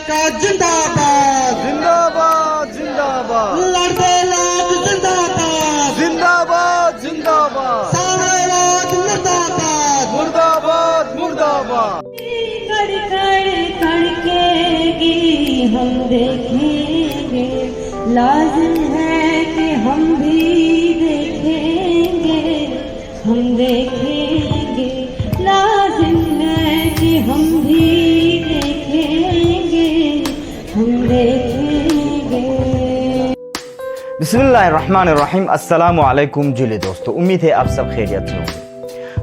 का जिंदाबाद जिंदाबाद जिंदाबाद लड़ते लाख जिंदाबाद जिंदाबाद जिंदाबाद साम्राज्यवाद मुर्दाबाद मुर्दाबाद मुर्दाबाद। कड़ कड़ कड़केगी हम देखेंगे, लाजिम है कि हम भी देखेंगे, हम देखेंगे, लाजिम है कि हम भी देखेंगे, हम देखेंगे। बिस्मिल्लाहिर्रहमानिर्रहीम। अस्सलामु अलैकुम जुले दोस्तों, उम्मीद है आप सब खैरियत से होंगे।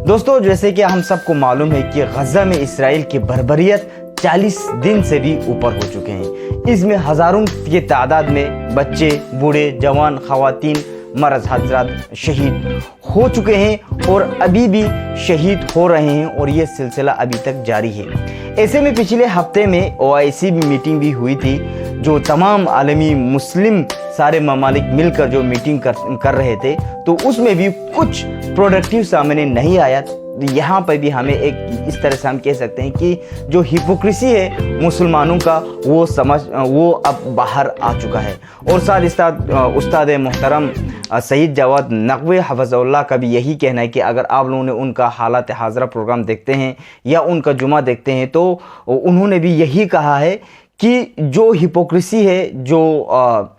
दोस्तों, जैसे कि हम सबको मालूम है कि गज़ा में इसराइल की बर्बरियत 40 दिन से भी ऊपर हो चुके हैं। इसमें हज़ारों की तादाद में बच्चे, बूढ़े, जवान, ख़वातीन, मर्द हज़रात शहीद हो चुके हैं और अभी भी शहीद हो रहे हैं और ये सिलसिला अभी तक जारी है। ऐसे में पिछले हफ्ते में OIC मीटिंग भी हुई थी, जो तमाम आलमी मुस्लिम सारे ममालिक मिलकर जो मीटिंग कर रहे थे, तो उसमें भी कुछ प्रोडक्टिव सामने नहीं आया। यहाँ पर भी हमें एक इस तरह से हम कह सकते हैं कि जो हिपोक्रेसी है मुसलमानों का वो अब बाहर आ चुका है। और साथ ही साथ उस्ताद मोहतरम सईद जवाद नकवी हफ़ज़हुल्लाह का भी यही कहना है कि अगर आप लोगों ने उनका हालात हाज़रा प्रोग्राम देखते हैं या उनका जुमा देखते हैं, तो उन्होंने भी यही कहा है कि जो हिपोक्रेसी है, जो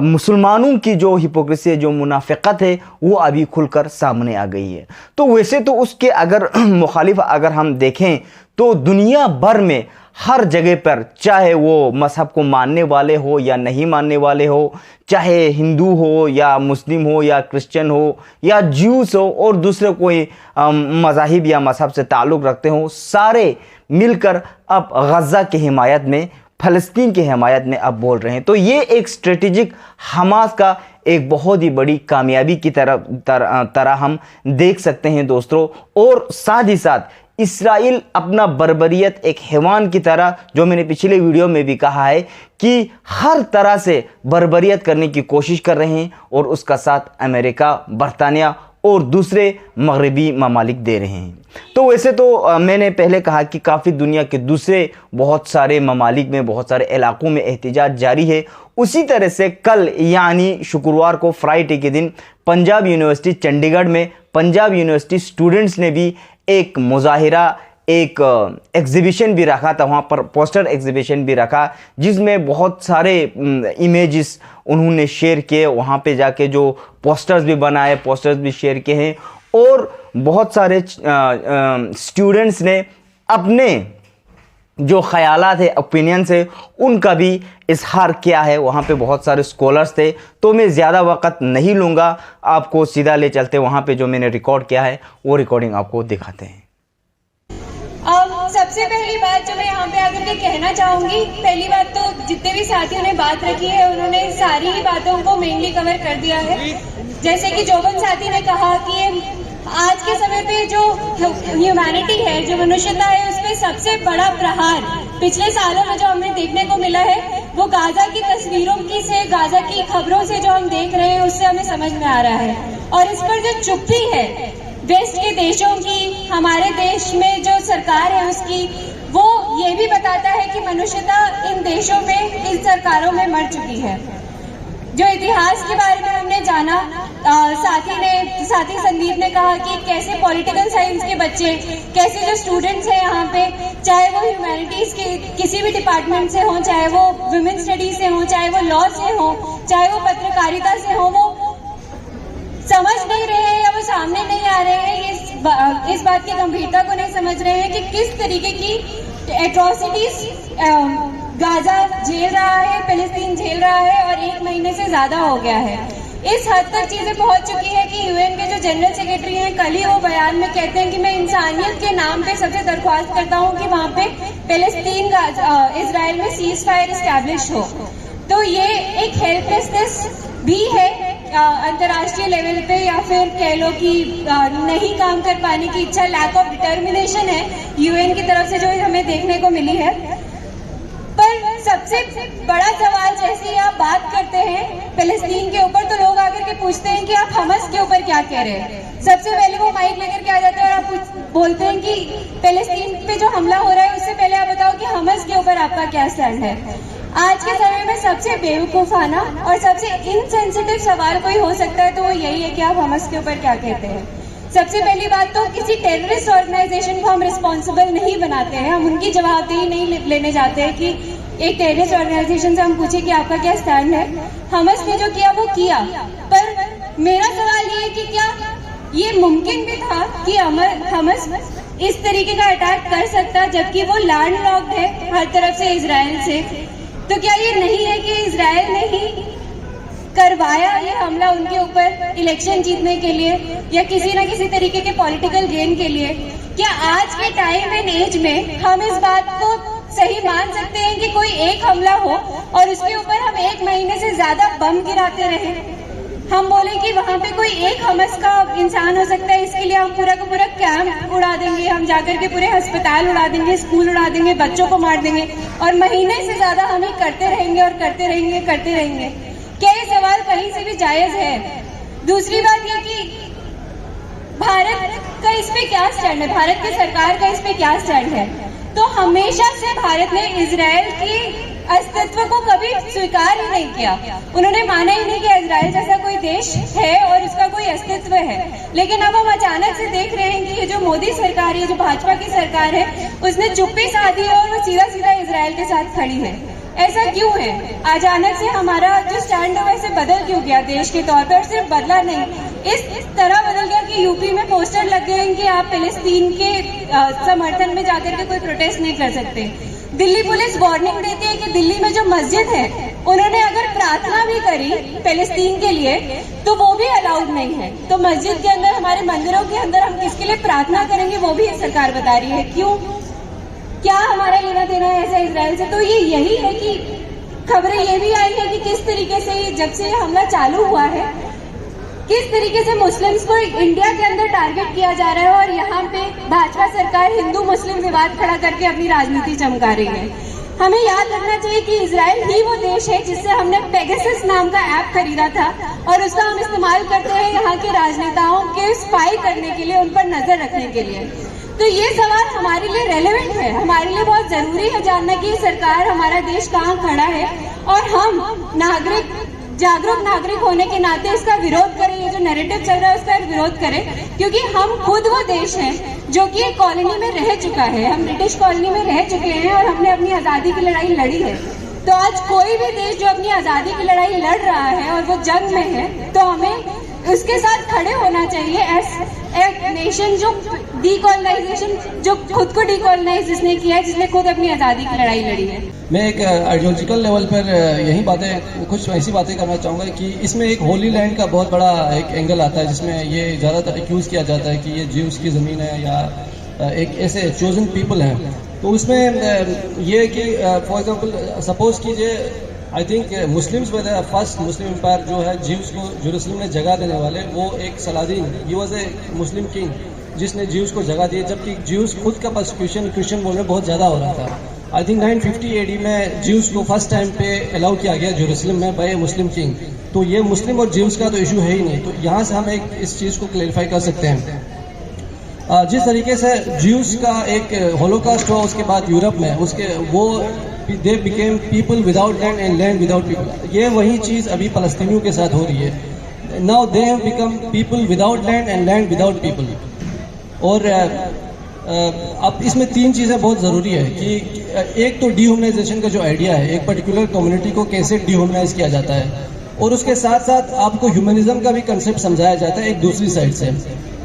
मुसलमानों की जो हिपोक्रेसी है, जो मुनाफिकत है, वो अभी खुलकर सामने आ गई है। तो वैसे तो उसके अगर मुखालिफ अगर हम देखें तो दुनिया भर में हर जगह पर, चाहे वो मज़हब को मानने वाले हो या नहीं मानने वाले हो, चाहे हिंदू हो या मुस्लिम हो या क्रिश्चियन हो या ज्यूस हो और दूसरे कोई मज़ाहिब या मज़हब से ताल्लुक़ रखते हो, सारे मिलकर अब गज़ा की हिमायत में, फ़लस्तीन की हिमायत में अब बोल रहे हैं। तो ये एक स्ट्रेटेजिक हमास का एक बहुत ही बड़ी कामयाबी की तरह हम देख सकते हैं दोस्तों। और साथ ही साथ इसराइल अपना बर्बरियत एक हैवान की तरह, जो मैंने पिछले वीडियो में भी कहा है कि हर तरह से बर्बरियत करने की कोशिश कर रहे हैं और उसका साथ अमेरिका, बरतानिया और दूसरे मगरबी ममालिक दे रहे हैं। तो वैसे तो मैंने पहले कहा कि काफ़ी दुनिया के दूसरे बहुत सारे ममालिक में, बहुत सारे इलाकों में एहतजाज जारी है। उसी तरह से कल यानी शुक्रवार को, फ्राइडे के दिन, पंजाब यूनिवर्सिटी चंडीगढ़ में पंजाब यूनिवर्सिटी स्टूडेंट्स ने भी एक मुजाहिरा, एक एग्ज़िबिशन भी रखा था। वहाँ पर पोस्टर एग्ज़िबिशन भी रखा, जिसमें बहुत सारे इमेजेस उन्होंने शेयर किए। वहाँ पे जाके जो पोस्टर्स भी बनाए, पोस्टर्स भी शेयर किए हैं और बहुत सारे स्टूडेंट्स ने अपने जो ख़यालात है, ओपिनियंस है, उनका भी इजहार किया है। वहाँ पे बहुत सारे स्कॉलर्स थे। तो मैं ज़्यादा वक्त नहीं लूँगा, आपको सीधा ले चलते वहाँ पे जो मैंने रिकॉर्ड किया है वो रिकॉर्डिंग आपको दिखाते हैं। सबसे पहली बात जो मैं यहाँ पे आकर के कहना चाहूंगी, पहली बात तो जितने भी साथियों ने बात रखी है उन्होंने सारी ही बातों को मेनली कवर कर दिया है। जैसे कि जोबन साथी ने कहा कि आज के समय पे जो ह्यूमैनिटी है, जो मनुष्यता है, उसमें सबसे बड़ा प्रहार पिछले सालों में जो हमें देखने को मिला है, वो गाजा की तस्वीरों की से, गाजा की खबरों से जो हम देख रहे हैं, उससे हमें समझ में आ रहा है। और इस पर जो चुप्पी है वेस्ट के देशों की, हमारे देश में जो सरकार है उसकी, वो ये भी बताता है कि मनुष्यता इन देशों में, इन सरकारों में मर चुकी है। जो इतिहास के बारे में हमने जाना, साथी संदीप ने कहा कि कैसे पॉलिटिकल साइंस के बच्चे, कैसे जो स्टूडेंट्स हैं यहाँ पे, चाहे वो ह्यूमैनिटीज के किसी भी डिपार्टमेंट से हो, चाहे वो वुमेन स्टडीज से हो, चाहे वो लॉ से हो, चाहे वो पत्रकारिता से हो, वो समझ नहीं रहे हैं या वो सामने नहीं आ रहे हैं, इस बात की गंभीरता को नहीं समझ रहे हैं कि किस तरीके की एट्रोसिटीज गाजा झेल रहा है, फिलिस्तीन झेल रहा है और 1 महीने से ज्यादा हो गया है। इस हद तक चीजें पहुंच चुकी है कि UN के जो जनरल सेक्रेटरी हैं, कल ही वो बयान में कहते हैं कि मैं इंसानियत के नाम पे सबसे दरख्वास्त करता हूं कि वहां पे फिलिस्तीन इजराइल में सीज फायर एस्टैब्लिश हो। तो ये एक हेल्पलेसनेस भी है अंतर्राष्ट्रीय लेवल पे, या फिर कह लो कि नहीं काम कर पाने की इच्छा, लैक ऑफ डिटर्मिनेशन है UN की तरफ से जो हमें देखने को मिली है। पर सबसे बड़ा सवाल, जैसे ही आप बात करते हैं फिलिस्तीन के ऊपर, तो लोग आकर के पूछते हैं कि आप हमास के ऊपर क्या कह रहे हैं। सबसे पहले वो माइक लेकर के आ जाते हैं और आप बोलते हैं कि फिलिस्तीन पे जो हमला हो रहा है उससे पहले आप बताओ कि हमास के ऊपर आपका क्या स्टैंड है। आज के समय में सबसे बेवकूफाना और सबसे इनसेंसिटिव सवाल कोई हो सकता है तो वो यही है कि आप हमास के ऊपर क्या कहते हैं। सबसे पहली बात तो किसी टेररिस्ट ऑर्गेनाइजेशन को हम रिस्पॉन्सिबल नहीं बनाते हैं, हम उनकी जवाबदेही नहीं लेने जाते हैं कि एक टेररिस्ट ऑर्गेनाइजेशन से हम पूछे कि आपका क्या स्टैंड है। हमास ने जो किया वो किया, पर मेरा सवाल ये है कि क्या ये मुमकिन भी था कि हमास इस तरीके का अटैक कर सकता जबकि वो लैंडलॉक्ड है हर तरफ से इजराइल से? तो क्या ये नहीं है कि इजराइल ने ही करवाया ये हमला उनके ऊपर इलेक्शन जीतने के लिए या किसी न किसी तरीके के पॉलिटिकल गेन के लिए? क्या आज के टाइम एंड एज में हम इस बात को सही मान सकते हैं कि कोई एक हमला हो और उसके ऊपर हम 1 महीने से ज्यादा बम गिराते रहे? हम बोले कि वहां पे कोई एक हमास का इंसान हो सकता है, इसके लिए हम पूरा का पूरा कैंप उड़ा देंगे, हम जाकर के पूरे अस्पताल उड़ा देंगे, स्कूल उड़ा देंगे, बच्चों को मार देंगे और महीने से ज्यादा हम ही करते रहेंगे और करते रहेंगे। क्या ये सवाल कहीं से भी जायज है? दूसरी बात ये कि भारत का इस पे क्या स्टैंड है, भारत की सरकार का इस पे क्या स्टैंड है? तो हमेशा से भारत ने इजराइल की अस्तित्व को कभी स्वीकार ही नहीं किया। उन्होंने माना ही नहीं कि इजराइल जैसा कोई देश है और उसका कोई अस्तित्व है। लेकिन अब हम अचानक से देख रहे हैं कि ये जो मोदी सरकार है, जो भाजपा की सरकार है, उसने चुप्पी साधी है और वो सीधा सीधा इजराइल के साथ खड़ी है। ऐसा क्यों है? अचानक से हमारा जो स्टैंड है वैसे बदल क्यों गया देश के तौर पर? और सिर्फ बदला नहीं, इस तरह बदल गया कि यूपी में पोस्टर लग गए हैं कि आप फिलिस्तीन के समर्थन में जाकर के कोई प्रोटेस्ट नहीं कर सकते। दिल्ली पुलिस वार्निंग देती है कि दिल्ली में जो मस्जिद है उन्होंने अगर प्रार्थना भी करी फिलिस्तीन के लिए तो वो भी अलाउड नहीं है। तो मस्जिद के अंदर, हमारे मंदिरों के अंदर हम किसके लिए प्रार्थना करेंगे वो भी सरकार बता रही है। क्यों? क्या हमारा लेना देना है ऐसा इजराइल से? तो ये यही है कि खबरें ये भी आई है कि किस तरीके से जब से ये हमला चालू हुआ है, किस तरीके से मुस्लिम्स को इंडिया के अंदर टारगेट किया जा रहा है और यहाँ पे भाजपा सरकार हिंदू मुस्लिम विवाद खड़ा करके अपनी राजनीति चमका रही है। हमें याद रखना चाहिए कि इजराइल ही वो देश है जिससे हमने पेगासस नाम का ऐप खरीदा था और उसका हम इस्तेमाल करते हैं यहाँ के राजनेताओं के स्पाई करने के लिए, उन पर नजर रखने के लिए। तो ये सवाल हमारे लिए रेलेवेंट है, हमारे लिए बहुत जरूरी है जानना कि सरकार, हमारा देश कहाँ खड़ा है और हम नागरिक, जागरूक नागरिक होने के नाते इसका विरोध करें। ये जो नैरेटिव चल रहा है उसका विरोध करें, क्योंकि हम खुद वो देश हैं जो कि एक कॉलोनी में रह चुका है। हम ब्रिटिश कॉलोनी में रह चुके हैं और हमने अपनी आजादी की लड़ाई लड़ी है। तो आज कोई भी देश जो अपनी आजादी की लड़ाई लड़ रहा है और वो जंग में है, तो हमें उसके साथ खड़े होना चाहिए एज एक नेशन जो डीकॉलोनाइजेशन, जो खुद को डीकॉलोनाइज जिसने किया है, जिसने खुद अपनी आजादी की लड़ाई लड़ी है। मैं एक आइडियोलॉजिकल लेवल पर यही बातें, कुछ ऐसी बातें करना चाहूँगा कि इसमें एक होली लैंड का बहुत बड़ा एक एंगल आता है, जिसमें ये ज़्यादातर एक्यूज़ किया जाता है कि ये ज्यूस की ज़मीन है या एक ऐसे चोजन पीपल हैं। तो उसमें ये कि फॉर एग्जांपल सपोज कीजिए, I think Muslims were the first Muslim empire जो है ज्यूस को जेरूसलम में जगह देने वाले, वो एक Saladin, he was a Muslim king जिसने ज्यूस को जगह दी, जबकि ज्यूस खुद का परसिक्यूशन क्रिश्चियन बोल में बहुत ज़्यादा हो रहा था। आई थिंक 950 AD में ज्यूस को फर्स्ट टाइम पे अलाउ किया गया जेरूसलम में बाय मुस्लिम किंग। तो ये मुस्लिम और ज्यूस का तो इशू है ही नहीं। तो यहाँ से हम एक इस चीज़ को क्लैरिफाई कर सकते हैं। जिस तरीके से ज्यूस का एक होलोकॉस्ट हुआ उसके बाद यूरोप में, उसके वो they became people without land and land without people. ये वही चीज़ अभी फलस्तीनियों के साथ हो रही है। Now they have become people without land and land without people. और अब इसमें 3 चीज़ें बहुत ज़रूरी है कि एक तो डीह्यूमनाइजेशन का जो आइडिया है, एक पर्टिकुलर कम्युनिटी को कैसे डीह्यूमनाइज किया जाता है, और उसके साथ साथ आपको ह्यूमनिज्म का भी कंसेप्ट समझाया जाता है एक दूसरी साइड से।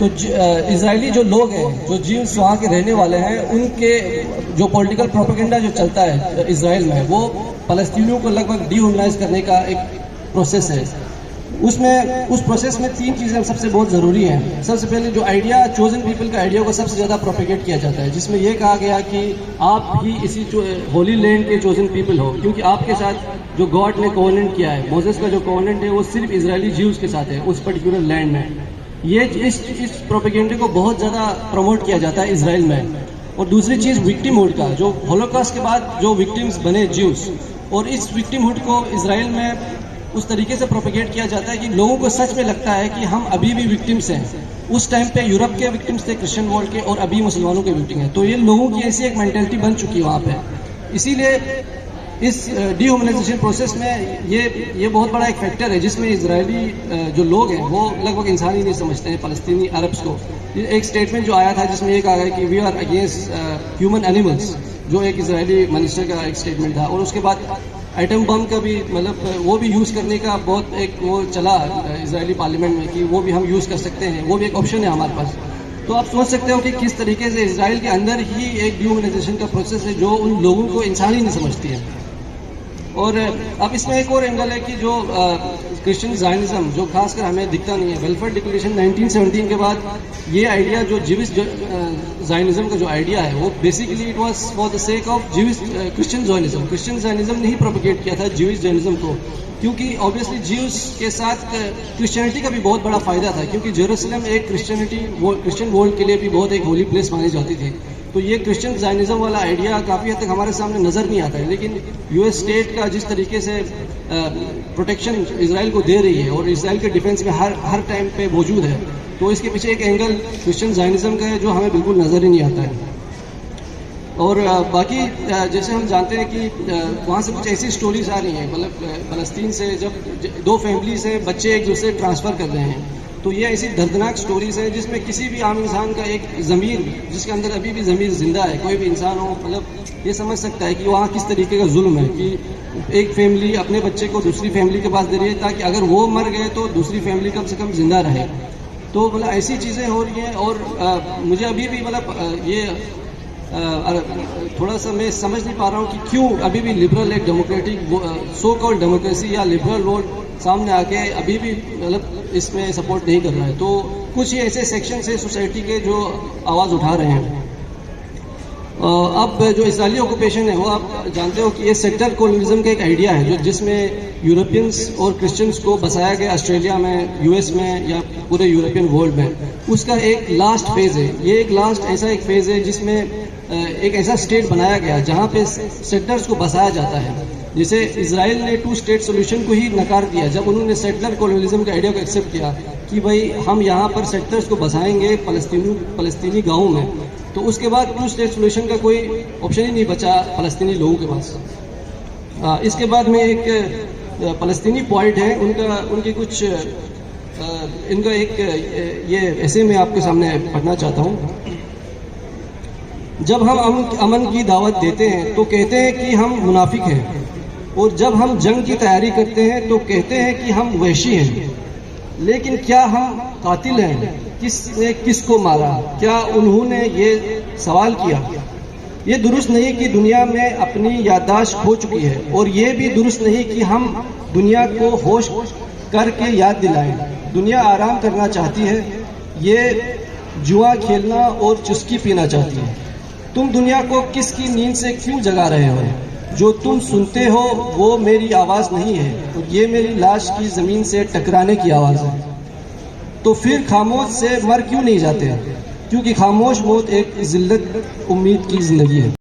तो इजरायली जो लोग हैं, जो जीव्स वहाँ के रहने वाले हैं, उनके जो पॉलिटिकल प्रोपेगेंडा जो चलता है इजराइल में, वो फलस्तीनियों को लगभग डीह्यूमनाइज करने का एक प्रोसेस है। उसमें उस प्रोसेस में 3 चीज़ें सबसे बहुत ज़रूरी हैं। सबसे पहले जो आइडिया चोजन पीपल का आइडिया को सबसे ज़्यादा प्रोपेगेट किया जाता है, जिसमें यह कहा गया कि आप ही इसी होली लैंड के चोजन पीपल हो, क्योंकि आपके साथ जो गॉड ने कोवेनेंट किया है, मोसेस का जो कोवेनेंट है, वो सिर्फ इजरायली ज्यूज के साथ है उस पर्टिकुलर लैंड में। ये इस प्रोपेगेंडे को बहुत ज़्यादा प्रमोट किया जाता है इजराइल में। और दूसरी चीज़ विक्टिमहुड का, जो होलोकॉस्ट के बाद जो विक्टिम्स बने ज्यूज, और इस विक्टिमहुड को इजराइल में उस तरीके से प्रोपेगेट किया जाता है कि लोगों को सच में लगता है कि हम अभी भी विक्टिम्स हैं। उस टाइम पे यूरोप के विक्टिम्स थे क्रिश्चियन वर्ल्ड के, और अभी मुसलमानों के विक्टिम हैं। तो ये लोगों की ऐसी एक मेंटेलिटी बन चुकी है वहाँ पे। इसीलिए इस डिह्यूमनाइजेशन प्रोसेस में ये बहुत बड़ा एक फैक्टर है जिसमें इजरायली जो लोग हैं वो लगभग इंसान ही नहीं समझते हैं फलस्तीनी अरब्स को। एक स्टेटमेंट जो आया था जिसमें एक आ गया कि we are against human animals, जो एक इजरायली मिनिस्टर का एक स्टेटमेंट था। और उसके बाद एटम बम का भी मतलब वो भी यूज़ करने का बहुत एक वो चला इजरायली पार्लियामेंट में कि वो भी हम यूज़ कर सकते हैं, वो भी एक ऑप्शन है हमारे पास। तो आप सोच सकते हो कि किस तरीके से इजराइल के अंदर ही एक डिह्यूमनाइजेशन का प्रोसेस है जो उन लोगों को इंसान ही नहीं समझती है। और अब इसमें एक और एंगल है कि जो क्रिश्चियन ज़ायनिज़्म जो खासकर हमें दिखता नहीं है, वेलफेयर डिक्लेरेशन 1917 के बाद ये आइडिया जो जीविश ज़ायनिज़्म का जो आइडिया है वो basically it was for the sake of Jewish Christian Zionism. Christian Zionism ने ही प्रोपेगेट किया था जीविश ज़ायनिज़्म को, क्योंकि ऑब्वियसली जीव्स के साथ क्रिश्चियनिटी का भी बहुत बड़ा फायदा था, क्योंकि जेरूसलम एक क्रिश्चियन वर्ल्ड के लिए भी बहुत एक होली प्लेस मानी जाती थी। तो ये क्रिश्चियन ज़ायनिज़्म वाला आइडिया काफ़ी हद तक हमारे सामने नज़र नहीं आता है, लेकिन यूएस स्टेट का जिस तरीके से प्रोटेक्शन इजराइल को दे रही है और इजराइल के डिफेंस में हर टाइम पे मौजूद है, तो इसके पीछे एक एंगल क्रिश्चियन ज़ायनिज़्म का है जो हमें बिल्कुल नज़र ही नहीं आता है। और बाकी जैसे हम जानते हैं कि वहाँ से कुछ ऐसी स्टोरीज आ रही हैं, मतलब फ़लस्तीन से जब दो फैमिली से बच्चे एक दूसरे ट्रांसफ़र कर रहे हैं, तो ये ऐसी दर्दनाक स्टोरीज है जिसमें किसी भी आम इंसान का एक ज़मीर, जिसके अंदर अभी भी ज़मीर जिंदा है, कोई भी इंसान हो, मतलब ये समझ सकता है कि वहाँ किस तरीके का जुल्म है कि एक फैमिली अपने बच्चे को दूसरी फैमिली के पास दे रही है ताकि अगर वो मर गए तो दूसरी फैमिली कम से कम जिंदा रहे। तो मतलब ऐसी चीज़ें हो रही हैं। और मुझे अभी भी मतलब ये थोड़ा सा मैं समझ नहीं पा रहा हूँ कि क्यों अभी भी लिबरल एक डेमोक्रेटिक सो कॉल्ड डेमोक्रेसी या लिबरल वर्ल्ड सामने आके अभी भी मतलब इसमें सपोर्ट नहीं कर रहा है। तो कुछ ही ऐसे सेक्शन है सोसाइटी के जो आवाज़ उठा रहे हैं। अब जो इजरायली ऑक्यूपेशन है वो आप जानते हो कि ये सेक्टर कॉलोनिज्म का एक आइडिया है जो जिसमें यूरोपियंस और क्रिश्चियंस को बसाया गया ऑस्ट्रेलिया में, यूएस में या पूरे यूरोपियन वर्ल्ड में। उसका एक लास्ट फेज़ है, ये एक लास्ट ऐसा एक फेज़ है जिसमें एक ऐसा स्टेट बनाया गया जहाँ पे सेटलर्स को बसाया जाता है। जैसे इजराइल ने 2 स्टेट सोल्यूशन को ही नकार दिया जब उन्होंने सेटलर कॉलोनिज्म के आइडिया को एक्सेप्ट किया कि भाई हम यहाँ पर सेटलर्स को बसाएंगे फलस्तीनी गाँवों में। तो उसके बाद 2 स्टेट सोल्यूशन का कोई ऑप्शन ही नहीं बचा फलस्तीनी लोगों के पास। इसके बाद में एक फलस्तीनी पॉइंट है उनके कुछ इनका एक ये ऐसे मैं आपके सामने पढ़ना चाहता हूँ। जब हम अमन की दावत देते हैं तो कहते हैं कि हम मुनाफिक हैं, और जब हम जंग की तैयारी करते हैं तो कहते हैं कि हम वहशी हैं। लेकिन क्या हम कातिल हैं? किसने किसको मारा? क्या उन्होंने ये सवाल किया? ये दुरुस्त नहीं कि दुनिया में अपनी याददाश्त खो चुकी है, और ये भी दुरुस्त नहीं कि हम दुनिया को होश करके याद दिलाएं। दुनिया आराम करना चाहती है, ये जुआ खेलना और चुस्की पीना चाहती है। तुम दुनिया को किसकी नींद से क्यों जगा रहे हो? जो तुम सुनते हो वो मेरी आवाज़ नहीं है, और ये मेरी लाश की ज़मीन से टकराने की आवाज़ है। तो फिर खामोश से मर क्यों नहीं जाते? क्योंकि खामोश मौत एक जिल्लत उम्मीद की ज़िंदगी है।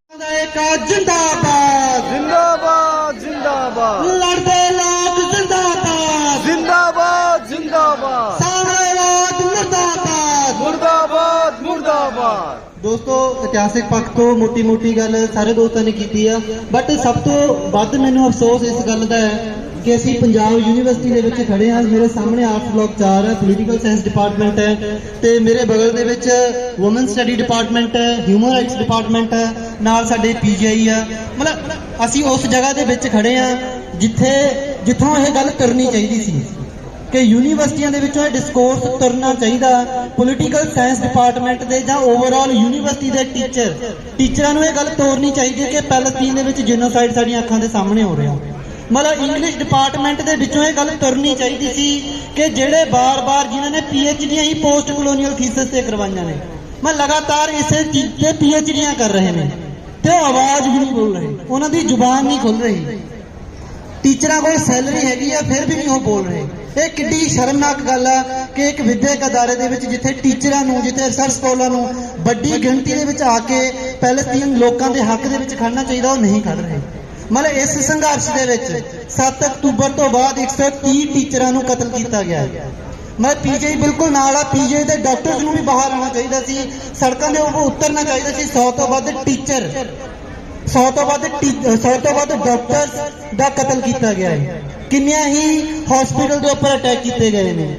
जिंदाबाद जिंदाबाद जिंदाबाद लड़ते लोग जिंदाबाद जिंदाबाद जिंदाबाद साम्राज्यवाद मुर्दाबाद मुर्दाबाद मुर्दाबाद। ਦੋਸਤੋ ਇਤਿਹਾਸਿਕ ਪੱਖ ਤੋਂ ਮੋਟੀ ਗੱਲ ਸਾਰੇ ਦੋਸਤਾਂ ਨੇ ਕੀਤੀ ਆ, ਬਟ ਸਭ ਤੋਂ ਵੱਧ ਮੈਨੂੰ ਅਫਸੋਸ ਇਸ ਗੱਲ ਦਾ ਹੈ ਕਿ ਅਸੀਂ ਪੰਜਾਬ ਯੂਨੀਵਰਸਿਟੀ ਦੇ ਵਿੱਚ ਖੜੇ ਹਾਂ। ਮੇਰੇ ਸਾਹਮਣੇ ਆਰਟਸ ਬਲਾਕ 4 ਹੈ, ਪੋਲੀਟੀਕਲ ਸਾਇੰਸ ਡਿਪਾਰਟਮੈਂਟ ਹੈ, ਤੇ ਮੇਰੇ ਬਗਲ ਦੇ ਵਿੱਚ ਵੂਮਨ ਸਟੱਡੀ ਡਿਪਾਰਟਮੈਂਟ ਹੈ, ਹਿਊਮਨ ਰਾਈਟਸ ਡਿਪਾਰਟਮੈਂਟ ਹੈ, ਨਾਲ ਸਾਡੇ ਪੀਜੀਆਈ ਆ। ਮਤਲਬ ਅਸੀਂ ਉਸ ਜਗ੍ਹਾ ਦੇ ਵਿੱਚ ਖੜੇ ਹਾਂ ਜਿੱਥੋਂ ਇਹ ਗੱਲ ਕਰਨੀ ਚਾਹੀਦੀ ਸੀ ਕਿ ਯੂਨੀਵਰਸਿਟੀਆਂ ਦੇ ਵਿੱਚੋਂ ਇਹ ਡਿਸਕੋਰਸ ਤੁਰਨਾ ਚਾਹੀਦਾ। ਪੋਲੀਟੀਕਲ ਸਾਇੰਸ ਡਿਪਾਰਟਮੈਂਟ ਦੇ ਜਾਂ ਓਵਰਆਲ ਯੂਨੀਵਰਸਿਟੀ ਦੇ ਟੀਚਰਾਂ ਨੂੰ ਇਹ ਗੱਲ ਤੋਰਨੀ ਚਾਹੀਦੀ ਹੈ ਕਿ ਪੈਲਸਤੀਨ ਦੇ ਵਿੱਚ ਜੀਨੋਸਾਈਡ ਸਾਡੀਆਂ ਅੱਖਾਂ ਦੇ ਸਾਹਮਣੇ ਹੋ ਰਿਹਾ। ਮਤਲਬ ਇੰਗਲਿਸ਼ ਡਿਪਾਰਟਮੈਂਟ ਦੇ ਵਿੱਚੋਂ ਇਹ ਗੱਲ ਤੁਰਨੀ ਚਾਹੀਦੀ ਸੀ ਕਿ ਜਿਹੜੇ ਬਾਰ-ਬਾਰ ਜਿਨ੍ਹਾਂ ਨੇ ਪੀਐਚਡੀਆਂ ਹੀ ਪੋਸਟ ਕਲੋਨੀਅਲ ਥੀਸਿਸ ਤੇ ਕਰਵਾਈਆਂ ਨੇ, ਮੈਂ ਲਗਾਤਾਰ ਇਸੇ ਚੀਜ਼ ਤੇ ਪੀਐਚਡੀਆਂ ਕਰ ਰਹੇ ਨੇ ਤੇ ਉਹ ਆਵਾਜ਼ ਵੀ ਨਹੀਂ ਬੋਲ ਰਹੇ, ਉਹਨਾਂ ਦੀ ਜ਼ੁਬਾਨ ਨਹੀਂ ਖੁੱਲ ਰਹੀ। ਟੀਚਰਾਂ ਕੋਲ ਸੈਲਰੀ ਹੈਗੀ ਆ ਫਿਰ ਵੀ ਨਹੀਂ ਉਹ ਬੋਲ ਰਹੇ। ਇਹ ਕਿੱਡੀ ਸ਼ਰਮਨਾਕ ਗੱਲ ਆ ਕਿ ਇੱਕ ਵਿਦਿਅਕ ਅਦਾਰੇ ਦੇ ਵਿੱਚ ਜਿੱਥੇ ਟੀਚਰਾਂ ਨੂੰ, ਜਿੱਥੇ ਰਿਸਰਚ ਸਕੋਲਰਾਂ ਨੂੰ ਵੱਡੀ ਗਿਣਤੀ ਦੇ ਵਿੱਚ ਆ ਕੇ ਪੈਲਸਤੀਨ ਲੋਕਾਂ ਦੇ ਹੱਕ ਦੇ ਵਿੱਚ ਖੜਨਾ ਚਾਹੀਦਾ, ਉਹ ਨਹੀਂ ਖੜ ਰਹੇ। ਮਤਲਬ ਇਸ ਸੰਘਰਸ਼ ਦੇ ਵਿੱਚ 7 ਅਕਤੂਬਰ ਤੋਂ ਬਾਅਦ 130 ਟੀਚਰਾਂ ਨੂੰ ਕਤਲ ਕੀਤਾ ਗਿਆ ਹੈ। ਮੈਂ ਪੀਜੀਆਈ ਬਿਲਕੁਲ ਨਾਲ ਆ, ਪੀਜੀਆਈ ਦੇ ਡਾਕਟਰਸ ਨੂੰ ਵੀ ਬਾਹਰ ਆਉਣਾ ਚਾਹੀਦਾ ਸੀ, ਸੜਕਾਂ ਦੇ ਉੱਪਰ ਉਤਰਨਾ ਚਾਹੀਦਾ ਸੀ। 100 ਤੋਂ ਵੱਧ ਟੀਚਰ 100 ਤੋਂ ਵੱਧ ਡਾਕਟਰਸ ਦਾ ਕਤਲ ਕੀਤਾ ਗਿਆ ਹੈ। ਕਿੰਨੀਆਂ ਹੀ ਹਸਪੀਟਲ ਦੇ ਉੱਪਰ ਅਟੈਕ ਕੀਤੇ ਗਏ ਨੇ।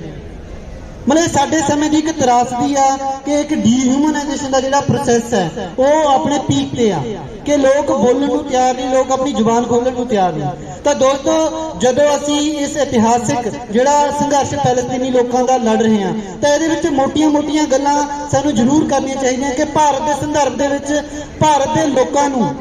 ਮਤਲਬ ਸਾਡੇ ਸਮੇਂ ਦੀ ਇੱਕ ਤਰਾਸਦੀ ਆ ਕਿ ਇੱਕ ਡੀਹਿਊਮਨਾਈਜੇਸ਼ਨ ਦਾ ਜਿਹੜਾ ਪ੍ਰੋਸੈਸ ਹੈ ਉਹ ਆਪਣੇ ਪੀਕ ਤੇ ਆ ਕਿ ਲੋਕ ਬੋਲਣ ਨੂੰ ਤਿਆਰ ਨਹੀਂ, ਲੋਕ ਆਪਣੀ ਜ਼ੁਬਾਨ ਖੋਲਣ ਨੂੰ ਤਿਆਰ ਨਹੀਂ। ਤਾਂ ਦੋਸਤੋ, ਜਦੋਂ ਅਸੀਂ ਇਸ ਇਤਿਹਾਸਿਕ ਜਿਹੜਾ ਸੰਘਰਸ਼ ਪੈਲਸਤੀਨੀ ਲੋਕਾਂ ਦਾ ਲੜ ਰਹੇ ਹਾਂ ਤਾਂ ਇਹਦੇ ਵਿੱਚ ਮੋਟੀਆਂ-ਮੋਟੀਆਂ ਗੱਲਾਂ ਸਾਨੂੰ ਜ਼ਰੂਰ ਕਰਨੀਆਂ ਚਾਹੀਦੀਆਂ ਕਿ ਭਾਰਤ ਦੇ ਸੰਦਰਭ ਦੇ ਵਿੱਚ ਭਾਰਤ ਦੇ ਲੋਕਾਂ ਨੂੰ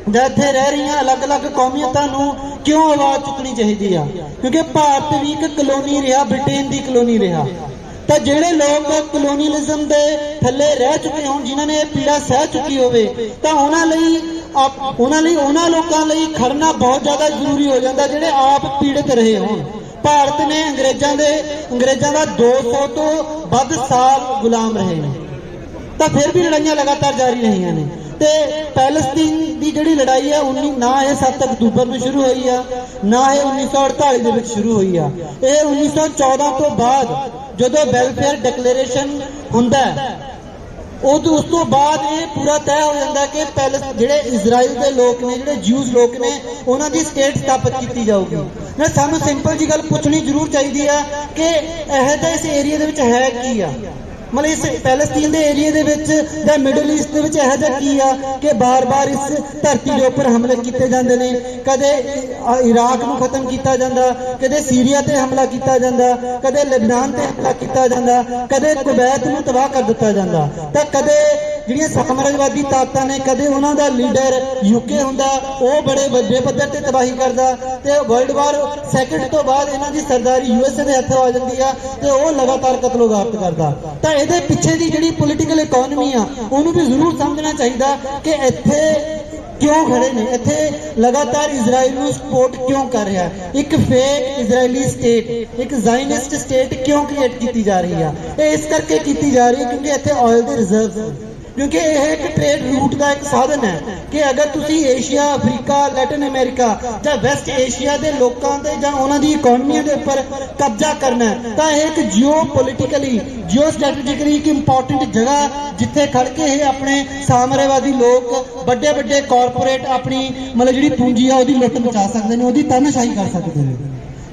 ਜਾਂ ਇੱਥੇ ਰਹਿ ਰਹੀਆਂ ਅਲੱਗ-ਅਲੱਗ ਕੌਮੀਅਤਾਂ ਨੂੰ ਕਿਉਂ ਆਵਾਜ਼ ਚੁੱਕਣੀ ਚਾਹੀਦੀ ਆ, ਕਿਉਂਕਿ ਭਾਰਤ ਵੀ ਇੱਕ ਕਲੋਨੀ ਰਿਹਾ, ਬ੍ਰਿਟੇਨ ਦੀ ਕਲੋਨੀ ਰਿਹਾ। ਤਾਂ ਜਿਹੜੇ ਲੋਕ ਕਲੋਨੀਅਲਿਜ਼ਮ ਦੇ ਥੱਲੇ ਰਹਿ ਚੁੱਕੇ ਹੋਣ, ਜਿਨ੍ਹਾਂ ਨੇ ਇਹ ਪੀੜਾ ਸਹਿ ਚੁੱਕੀ ਹੋਵੇ, ਤਾਂ ਉਹਨਾਂ ਲੋਕਾਂ ਲਈ ਖੜਨਾ ਬਹੁਤ ਜ਼ਿਆਦਾ ਜ਼ਰੂਰੀ ਹੋ ਜਾਂਦਾ ਜਿਹੜੇ ਆਪ ਪੀੜਤ ਰਹੇ ਹੋਣ। ਭਾਰਤ ਨੇ ਅੰਗਰੇਜ਼ਾਂ ਦਾ 200 ਤੋਂ ਵੱਧ ਸਾਲ ਗੁਲਾਮ ਰਹੇ ਨੇ, ਤਾਂ ਫਿਰ ਵੀ ਲੜਾਈਆਂ ਲਗਾਤਾਰ ਜਾਰੀ ਰਹੀਆਂ ਨੇ। ਤੇ ਪੈਲਸਤੀਨ ਦੀ ਜਿਹੜੀ ਲੜਾਈ ਹੈ ਨਾ ਇਹ 7 ਅਕਤੂਬਰ ਨੂੰ ਸ਼ੁਰੂ ਹੋਈ ਆ, ਨਾ ਇਹ 1948 ਦੇ ਵਿੱਚ ਸ਼ੁਰੂ ਹੋਈ ਆ। ਇਹ 1914 ਤੋਂ ਬਾਅਦ ਜਦੋਂ ਵੈਲਫੇਅਰ ਡਿਕਲੇਰੇਸ਼ਨ ਹੁੰਦਾ ਉਸ ਤੋਂ ਬਾਅਦ ਇਹ ਪੂਰਾ ਤੈਅ ਹੋ ਜਾਂਦਾ ਕਿ ਜਿਹੜੇ ਇਜ਼ਰਾਈਲ ਦੇ ਲੋਕ ਨੇ, ਜਿਹੜੇ ਜਿਊਜ਼ ਲੋਕ ਨੇ, ਉਹਨਾਂ ਦੀ ਸਟੇਟ ਸਥਾਪਿਤ ਕੀਤੀ ਜਾਊਗੀ। ਨਾ ਸਾਨੂੰ ਸਿੰਪਲ ਜੀ ਗੱਲ ਪੁੱਛਣੀ ਜ਼ਰੂਰ ਚਾਹੀਦੀ ਆ ਕਿ ਇਹ ਤਾਂ ਇਸ ਏਰੀਆ ਦੇ ਵਿੱਚ ਹੈ ਕੀ ਆ। ਮਤਲਬ ਇਸ ਪੈਲਸਤੀਨ ਦੇ ਏਰੀਆ ਦੇ ਵਿੱਚ ਜਾਂ ਮਿਡਲ ਈਸਟ ਦੇ ਵਿੱਚ ਇਹੋ ਜਿਹਾ ਕੀ ਆ ਕਿ ਬਾਰ-ਬਾਰ ਇਸ ਧਰਤੀ ਦੇ ਉੱਪਰ ਹਮਲੇ ਕੀਤੇ ਜਾਂਦੇ ਨੇ। ਕਦੇ ਇਰਾਕ ਨੂੰ ਖਤਮ ਕੀਤਾ ਜਾਂਦਾ, ਕਦੇ ਸੀਰੀਆ ਤੇ ਹਮਲਾ ਕੀਤਾ ਜਾਂਦਾ, ਕਦੇ ਲੈਬਨਾਨ ਤੇ ਹਮਲਾ ਕੀਤਾ ਜਾਂਦਾ, ਕਦੇ ਕੁਵੈਤ ਨੂੰ ਤਬਾਹ ਕਰ ਦਿੱਤਾ ਜਾਂਦਾ। ਤਾਂ ਕਦੇ ਜਿਹੜੀਆਂ ਸਾਮਰਾਜਵਾਦੀ ਤਾਕਤਾਂ ਨੇ, ਕਦੇ ਉਹਨਾਂ ਦਾ ਲੀਡਰ ਯੂਕੇ ਹੁੰਦਾ, ਉਹ ਬੜੇ ਵੱਡੇ ਪੱਧਰ ਤੇ ਤਬਾਹੀ ਕਰਦਾ, ਤੇ ਵਰਲਡ ਵਾਰ ਸੈਕੰਡ ਤੋਂ ਬਾਅਦ ਇਹਨਾਂ ਦੀ ਸਰਦਾਰੀ ਯੂਐਸਏ ਦੇ ਹੱਥੋਂ ਆ ਜਾਂਦੀ ਆ ਤੇ ਉਹ ਲਗਾਤਾਰ ਕਤਲੋਗਾਰਤ ਕਰਦਾ। ਤਾਂ ਇਹਦੇ ਪਿੱਛੇ ਦੀ ਜਿਹੜੀ ਪੋਲੀਟੀਕਲ ਇਕਨੋਮੀ ਆ ਉਹਨੂੰ ਵੀ ਜ਼ਰੂਰ ਸਮਝਣਾ ਚਾਹੀਦਾ ਕਿ ਇੱਥੇ ਕਿਉਂ ਖੜੇ ਨੇ, ਇੱਥੇ ਲਗਾਤਾਰ ਇਜ਼ਰਾਈਲ ਨੂੰ ਸਪੋਰਟ ਕਿਉਂ ਕਰ ਰਿਹਾ, ਇੱਕ ਫੇਕ ਇਜ਼ਰਾਈਲੀ ਸਟੇਟ, ਇੱਕ ਜ਼ਾਇਨਿਸਟ ਸਟੇਟ ਕਿਉਂ ਕ੍ਰੀਏਟ ਕੀਤੀ ਜਾ ਰਹੀ ਆ। ਇਹ ਇਸ ਕਰਕੇ ਕੀਤੀ ਜਾ ਰਹੀ ਹੈ ਕਿਉਂਕਿ ਇੱਥੇ ਆਇਲ ਦੇ ਰਿਜ਼ਰਵ, ਕਿਉਂਕਿ ਇਹ ਇੱਕ ਟ੍ਰੇਡ ਰੂਟ ਦਾ ਇੱਕ ਸਾਧਨ ਹੈ ਕਿ ਅਗਰ ਤੁਸੀਂ ਏਸ਼ੀਆ, ਅਫਰੀਕਾ, ਲੈਟਿਨ ਅਮਰੀਕਾ ਜਾਂ ਵੈਸਟ ਏਸ਼ੀਆ ਦੇ ਲੋਕਾਂ ਤੇ ਜਾਂ ਉਹਨਾਂ ਦੀ ਇਕਨੋਮੀਆਂ ਦੇ ਉੱਪਰ ਕਬਜ਼ਾ ਕਰਨਾ ਹੈ ਤਾਂ ਇਹ ਇੱਕ ਜਿਓਪੋਲਿਟਿਕਲੀ, ਜਿਓ ਸਟ੍ਰੈਟੇਜਿਕਲੀ ਇੱਕ ਇੰਪੋਰਟੈਂਟ ਜਗ੍ਹਾ ਜਿੱਥੇ ਖੜ ਕੇ ਇਹ ਆਪਣੇ ਸਾਮਰਾਜਵਾਦੀ ਲੋਕ, ਵੱਡੇ ਕਾਰਪੋਰੇਟ ਆਪਣੀ ਮਤਲਬ ਜਿਹੜੀ ਪੂੰਜੀ ਆ ਉਹਦੀ ਲੁੱਟ ਮਚਾ ਸਕਦੇ ਨੇ, ਉਹਦੀ ਤਾਨਾਸ਼ਾਹੀ ਕਰ ਸਕਦੇ ਨੇ।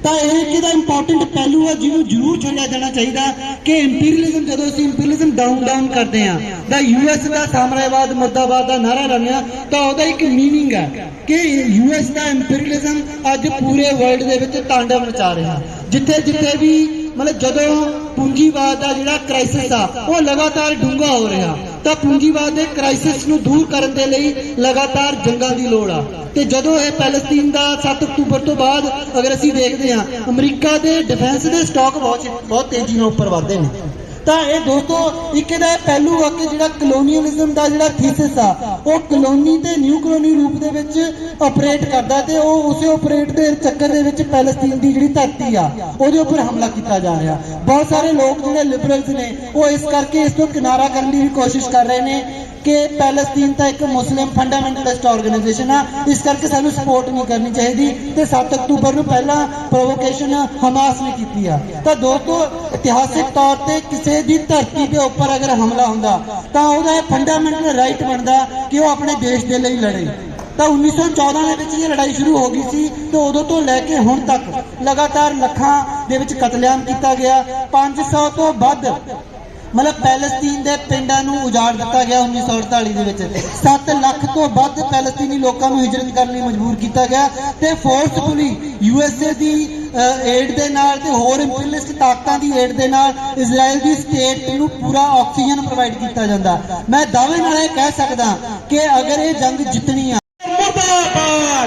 ਤਾਂ ਇਹ ਇੱਕ ਦਾ ਇੰਪੋਰਟੈਂਟ ਪਹਿਲੂ ਹੈ ਜਿਹਨੂੰ ਜ਼ਰੂਰ ਛੱਡਿਆ ਜਾਣਾ ਚਾਹੀਦਾ ਕਿ ਇੰਪੀਰੀਅਲਿਜ਼ਮ, ਜਦੋਂ ਅਸੀਂ ਇੰਪੀਰੀਅਲਿਜ਼ਮ ਡਾਊਨ ਕਰਦੇ ਹਾਂ ਤਾਂ ਯੂਐਸ ਦਾ ਸਾਮਰਾਜਵਾਦ ਮੁਰਦਾਬਾਦ ਦਾ ਨਾਰਾ ਲਾਉਂਦੇ ਤਾਂ ਉਹਦਾ ਇੱਕ ਮੀਨਿੰਗ ਹੈ ਕਿ ਯੂਐਸ ਦਾ ਇੰਪੀਰੀਅਲਿਜ਼ਮ ਅੱਜ ਪੂਰੇ ਵਰਲਡ ਦੇ ਵਿੱਚ ਤਾਂਡਵ ਮਚਾ ਰਿਹਾ। ਜਿੱਥੇ ਵੀ ਮਤਲਬ ਜਦੋਂ ਪੂੰਜੀਵਾਦ ਦਾ ਜਿਹੜਾ ਕ੍ਰਾਈਸਿਸ ਆ ਉਹ ਲਗਾਤਾਰ ਡੂੰਘਾ ਹੋ ਰਿਹਾ ਤਾਂ ਪੂੰਜੀਵਾਦ ਦੇ ਕ੍ਰਾਈਸਿਸ ਨੂੰ ਦੂਰ ਕਰਨ ਦੇ ਲਈ ਲਗਾਤਾਰ ਜੰਗਾਂ ਦੀ ਲੋੜ ਆ। ਤੇ ਜਦੋਂ ਇਹ ਪੈਲਸਤੀਨ ਦਾ 7 ਅਕਤੂਬਰ ਤੋਂ ਬਾਅਦ ਅਗਰ ਅਸੀਂ ਦੇਖਦੇ ਹਾਂ ਅਮਰੀਕਾ ਦੇ ਡਿਫੈਂਸ ਦੇ ਸਟਾਕ ਬਹੁਤ ਤੇਜ਼ੀ ਨਾਲ ਉੱਪਰ ਵਧਦੇ ਨੇ। ਤਾਂ ਇਹ ਦੋਸਤੋ ਇੱਕ ਇਹਦਾ ਪਹਿਲੂ ਆ ਕਿ ਜਿਹੜਾ ਕਲੋਨੀਅਲਿਜ਼ਮ ਦਾ ਜਿਹੜਾ ਥੀਸਿਸ ਆ ਉਹ ਕਲੋਨੀ ਤੇ ਨਿਊ ਕਲੋਨੀ ਰੂਪ ਦੇ ਵਿੱਚ ਆਪਰੇਟ ਕਰਦਾ ਤੇ ਉਹ ਉਸੇ ਆਪਰੇਟ ਦੇ ਚੱਕਰ ਦੇ ਵਿੱਚ ਪੈਲਸਤੀਨ ਦੀ ਜਿਹੜੀ ਧਰਤੀ ਆ ਉਹਦੇ ਉੱਪਰ ਹਮਲਾ ਕੀਤਾ ਜਾ ਰਿਹਾ। ਬਹੁਤ ਸਾਰੇ ਲੋਕ ਜਿਹੜੇ ਲਿਬਰਲਸ ਨੇ ਉਹ ਇਸ ਕਰਕੇ ਇਸ ਤੋਂ ਕਿਨਾਰਾ ਕਰਨ ਦੀ ਵੀ ਕੋਸ਼ਿਸ਼ ਕਰ ਰਹੇ ਨੇ ਕਿ ਪੈਲਸਤੀਨ ਤਾਂ ਇੱਕ ਮੁਸਲਿਮ ਫੰਡਾਮੈਂਟਲਿਸਟ ਆਰਗੇਨਾਈਜੇਸ਼ਨ ਆ, ਇਸ ਕਰਕੇ ਸਾਨੂੰ ਸਪੋਰਟ ਨਹੀਂ ਕਰਨੀ ਚਾਹੀਦੀ। ਤੇ 7 ਅਕਤੂਬਰ ਨੂੰ ਪਹਿਲਾਂ ਪ੍ਰੋਵੋਕੇਸ਼ਨ ਹਮਾਸ ਨੇ ਕੀਤੀ ਆ। ਤਾਂ ਦੋਸਤੋ ਇਤਿਹਾਸਿਕ ਤੌਰ ਤੇ ਕਿਸੇ ਦੀ ਧਰਤੀ ਦੇ ਉੱਪਰ ਅਗਰ ਹਮਲਾ ਹੁੰਦਾ ਤਾਂ ਉਹਦਾ ਇਹ ਫੰਡਾਮੈਂਟਲ ਰਾਈਟ ਬਣਦਾ ਕਿ ਉਹ ਆਪਣੇ ਦੇਸ਼ ਦੇ ਲਈ ਲੜੇ। ਤਾਂ 1914 ਦੇ ਵਿੱਚ ਇਹ ਲੜਾਈ ਸ਼ੁਰੂ ਹੋ ਗਈ ਸੀ ਤੇ ਉਦੋਂ ਤੋਂ ਲੈ ਕੇ ਹੁਣ ਤੱਕ ਲਗਾਤਾਰ ਲੱਖਾਂ ਦੇ ਵਿੱਚ ਕਤਲੇਆਮ ਕੀਤਾ ਗਿਆ। 500 ਤੋਂ ਵੱਧ ਮਤਲਬ ਪੈਲਸਤੀਨ ਦੇ ਪਿੰਡਾਂ ਨੂੰ ਉਜਾੜ ਦਿੱਤਾ ਗਿਆ 1948 ਦੇ ਵਿੱਚ। 7 ਲੱਖ ਤੋਂ ਵੱਧ ਪੈਲਸਤੀਨੀ ਲੋਕਾਂ ਨੂੰ ਹਿਜਰਤ ਕਰਨ ਲਈ ਮਜਬੂਰ ਕੀਤਾ ਗਿਆ ਤੇ ਫੋਰਸਫੁਲੀ ਯੂਐਸਏ ਦੀ ਏਡ ਦੇ ਨਾਲ ਤੇ ਹੋਰ ਇੰਪੀਰੀਅਲਿਸਟ ਤਾਕਤਾਂ ਦੀ ਏਡ ਦੇ ਨਾਲ ਇਜ਼ਰਾਈਲ ਦੀ ਸਟੇਟ ਨੂੰ ਪੂਰਾ ਆਕਸੀਜਨ ਪ੍ਰੋਵਾਈਡ ਕੀਤਾ ਜਾਂਦਾ। ਮੈਂ ਦਾਅਵੇ ਨਾਲ ਇਹ ਕਹਿ ਸਕਦਾ ਕਿ ਅਗਰ ਇਹ ਜੰਗ ਜਿੱਤਣੀ ਆ